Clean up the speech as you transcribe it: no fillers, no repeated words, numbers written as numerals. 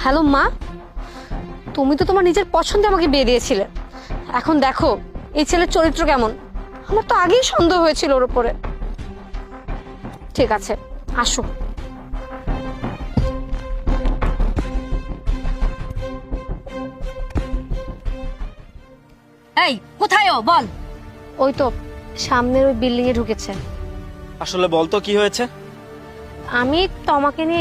Hello মা, তুমি তো তোমার নিজের পছন্দে আমাকে বিয়ে দিয়েছিলে, এখন দেখো এই ছেলের চরিত্র কেমন। আমার তো আগেই সন্দেহ হয়েছিল ওর উপরে। ঠিক আছে, আসো। এই কোথায় ও বল। ওই তো সামনের ওই বিল্ডিং এ ঢুকেছে। আসলে বলতো কি হয়েছে? আমি তোমাকে নিয়ে